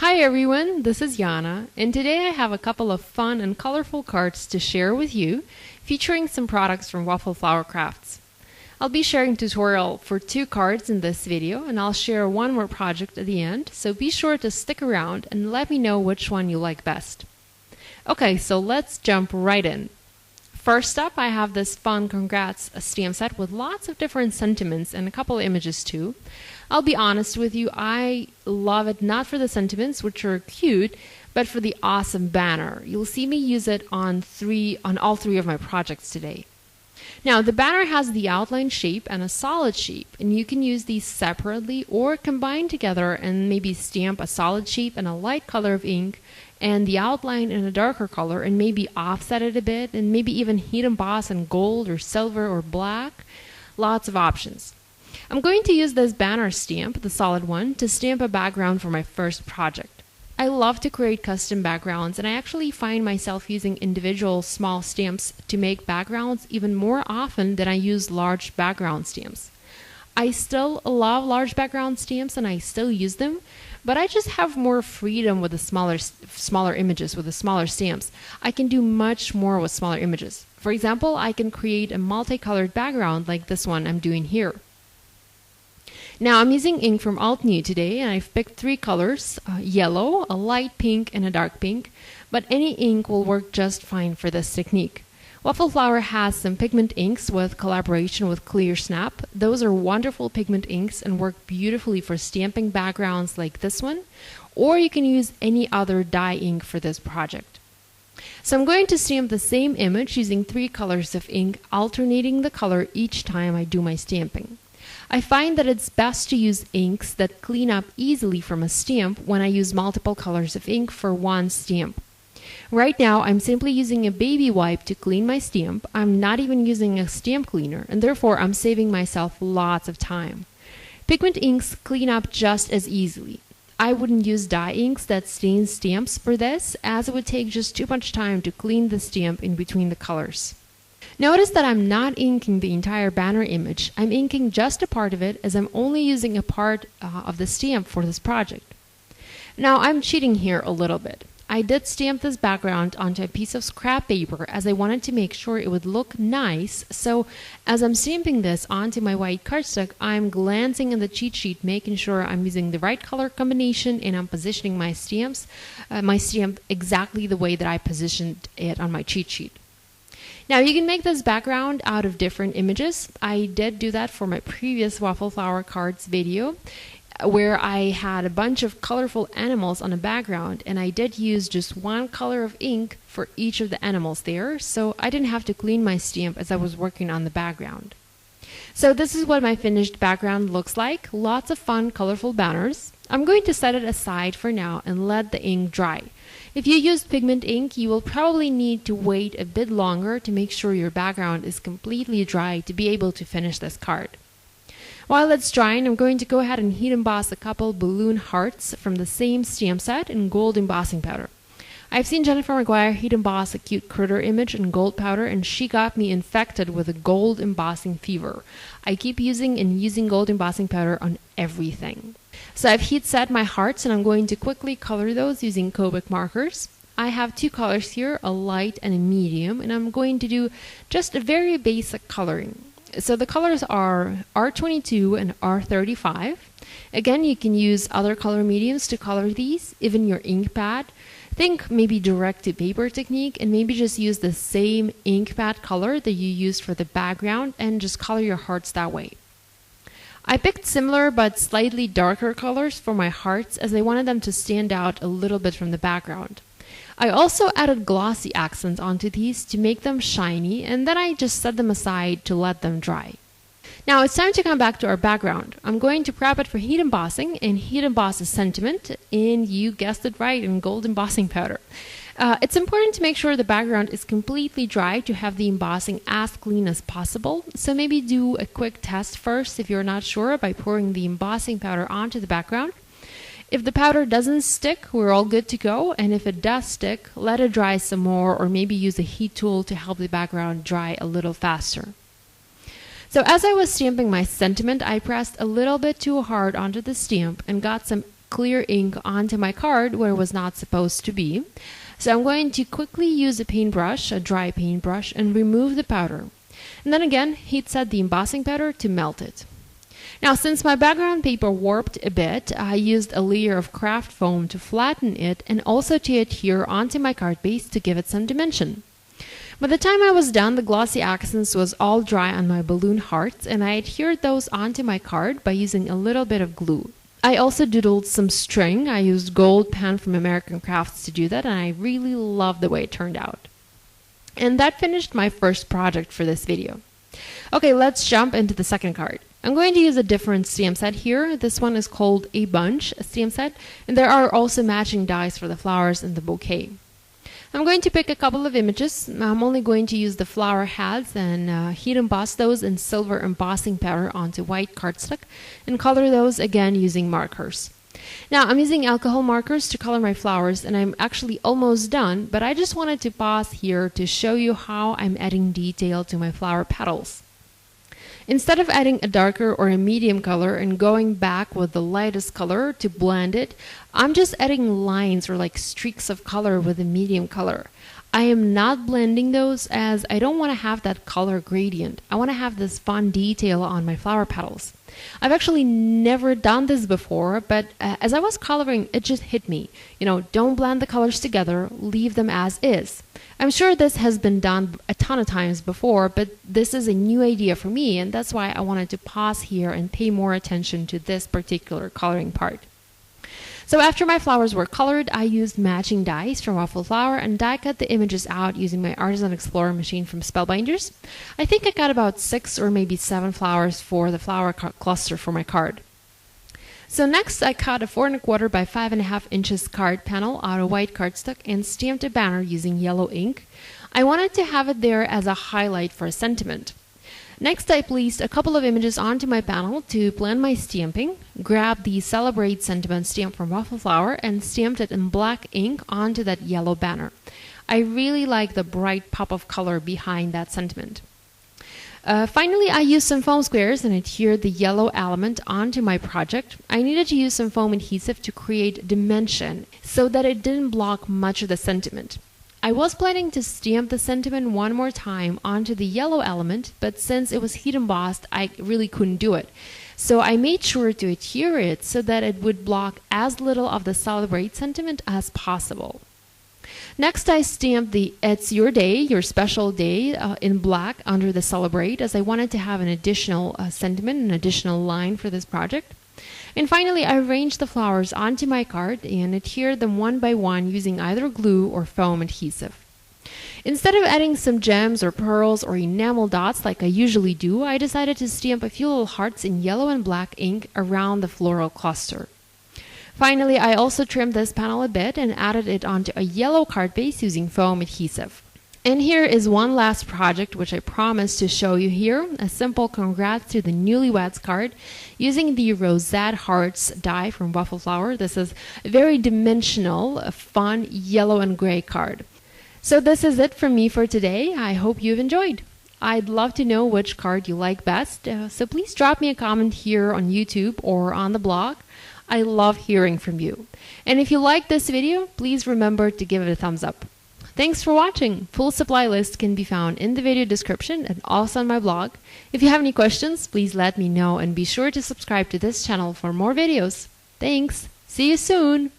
Hi everyone, this is Yana, and today I have a couple of fun and colorful cards to share with you, featuring some products from Waffle Flower Crafts. I'll be sharing a tutorial for 2 cards in this video, and I'll share one more project at the end, so be sure to stick around and let me know which one you like best. Okay, so let's jump right in. First up, I have this fun congrats stamp set with lots of different sentiments and a couple of images too. I'll be honest with you, I love it not for the sentiments, which are cute, but for the awesome banner. You'll see me use it on all 3 of my projects today. Now, the banner has the outline shape and a solid shape, and you can use these separately or combine together and maybe stamp a solid shape and a light color of ink and the outline in a darker color and maybe offset it a bit and maybe even heat emboss in gold or silver or black. Lots of options. I'm going to use this banner stamp, the solid one, to stamp a background for my first project. I love to create custom backgrounds, and I actually find myself using individual small stamps to make backgrounds even more often than I use large background stamps. I still love large background stamps and I still use them, but I just have more freedom with the smaller images, with the smaller stamps. I can do much more with smaller images. For example, I can create a multicolored background like this one I'm doing here. Now, I'm using ink from Altenew today, and I've picked 3 colors, yellow, a light pink, and a dark pink, but any ink will work just fine for this technique. Waffle Flower has some pigment inks with collaboration with Clear Snap. Those are wonderful pigment inks and work beautifully for stamping backgrounds like this one, or you can use any other dye ink for this project. So I'm going to stamp the same image using 3 colors of ink, alternating the color each time I do my stamping. I find that it's best to use inks that clean up easily from a stamp when I use multiple colors of ink for one stamp. Right now, I'm simply using a baby wipe to clean my stamp. I'm not even using a stamp cleaner, and therefore I'm saving myself lots of time. Pigment inks clean up just as easily. I wouldn't use dye inks that stain stamps for this, as it would take just too much time to clean the stamp in between the colors. Notice that I'm not inking the entire banner image. I'm inking just a part of it, as I'm only using a part of the stamp for this project. Now, I'm cheating here a little bit. I did stamp this background onto a piece of scrap paper as I wanted to make sure it would look nice. So as I'm stamping this onto my white cardstock, I'm glancing in the cheat sheet, making sure I'm using the right color combination and I'm positioning my stamp exactly the way that I positioned it on my cheat sheet. Now, you can make this background out of different images. I did do that for my previous Waffle Flower cards video, where I had a bunch of colorful animals on a background, and I did use just 1 color of ink for each of the animals there, so I didn't have to clean my stamp as I was working on the background. So this is what my finished background looks like. Lots of fun, colorful banners. I'm going to set it aside for now and let the ink dry. If you use pigment ink, you will probably need to wait a bit longer to make sure your background is completely dry to be able to finish this card. While it's drying, I'm going to go ahead and heat emboss a couple balloon hearts from the same stamp set in gold embossing powder. I've seen Jennifer Maguire heat emboss a cute critter image in gold powder, and she got me infected with a gold embossing fever. I keep using gold embossing powder on everything. So I've heat set my hearts, and I'm going to quickly color those using Copic markers. I have 2 colors here, a light and a medium, and I'm going to do just a very basic coloring. So the colors are R22 and R35. Again, you can use other color mediums to color these, even your ink pad. Think maybe direct to paper technique, and maybe just use the same ink pad color that you used for the background and just color your hearts that way. I picked similar but slightly darker colors for my hearts as I wanted them to stand out a little bit from the background. I also added glossy accents onto these to make them shiny, and then I just set them aside to let them dry. Now it's time to come back to our background. I'm going to prep it for heat embossing and heat emboss a sentiment, and you guessed it right, in gold embossing powder. It's important to make sure the background is completely dry to have the embossing as clean as possible, so maybe do a quick test first if you're not sure by pouring the embossing powder onto the background. If the powder doesn't stick, we're all good to go, and if it does stick, let it dry some more, or maybe use a heat tool to help the background dry a little faster. So as I was stamping my sentiment, I pressed a little bit too hard onto the stamp and got some clear ink onto my card where it was not supposed to be. So I'm going to quickly use a paintbrush, a dry paintbrush, and remove the powder. And then again, heat set the embossing powder to melt it. Now, since my background paper warped a bit, I used a layer of craft foam to flatten it and also to adhere onto my card base to give it some dimension. By the time I was done, the glossy accents was all dry on my balloon hearts, and I adhered those onto my card by using a little bit of glue. I also doodled some string. I used gold pen from American Crafts to do that, and I really love the way it turned out. And that finished my first project for this video. Okay, let's jump into the second card. I'm going to use a different stamp set here. This one is called a bunch stamp set, and there are also matching dies for the flowers in the bouquet. I'm going to pick a couple of images. I'm only going to use the flower heads and heat emboss those in silver embossing powder onto white cardstock and color those again using markers. Now, I'm using alcohol markers to color my flowers, and I'm actually almost done, but I just wanted to pause here to show you how I'm adding detail to my flower petals. Instead of adding a darker or a medium color and going back with the lightest color to blend it, I'm just adding lines or like streaks of color with a medium color. I am not blending those as I don't want to have that color gradient. I want to have this fun detail on my flower petals. I've actually never done this before, but as I was coloring, it just hit me. Don't blend the colors together, leave them as is. I'm sure this has been done a ton of times before, but this is a new idea for me, and that's why I wanted to pause here and pay more attention to this particular coloring part. So after my flowers were colored, I used matching dies from Waffle Flower and die cut the images out using my Artisan Explorer machine from Spellbinders. I think I got about 6 or maybe 7 flowers for the flower cluster for my card. So next I cut a 4 1/4 by 5.5 inches card panel out of white cardstock and stamped a banner using yellow ink. I wanted to have it there as a highlight for a sentiment. Next, I placed a couple of images onto my panel to plan my stamping, grabbed the Celebrate Sentiment stamp from Waffle Flower and stamped it in black ink onto that yellow banner. I really like the bright pop of color behind that sentiment. Finally, I used some foam squares and adhered the yellow element onto my project. I needed to use some foam adhesive to create dimension so that it didn't block much of the sentiment. I was planning to stamp the sentiment one more time onto the yellow element, but since it was heat embossed, I really couldn't do it. So I made sure to adhere it so that it would block as little of the Celebrate sentiment as possible. Next, I stamped the It's Your Day, Your Special Day in black under the Celebrate, as I wanted to have an additional sentiment, an additional line for this project. And finally, I arranged the flowers onto my card and adhered them one by one using either glue or foam adhesive. Instead of adding some gems or pearls or enamel dots like I usually do, I decided to stamp a few little hearts in yellow and black ink around the floral cluster. Finally, I also trimmed this panel a bit and added it onto a yellow card base using foam adhesive. And here is one last project which I promised to show you here, a simple congrats to the newlyweds card using the Rosette Hearts die from Waffle Flower. This is a very dimensional, fun yellow and gray card. So this is it from me for today. I hope you've enjoyed. I'd love to know which card you like best, so please drop me a comment here on YouTube or on the blog. I love hearing from you. And if you like this video, please remember to give it a thumbs up. Thanks for watching. Full supply list can be found in the video description and also on my blog. If you have any questions, please let me know and be sure to subscribe to this channel for more videos. Thanks. See you soon.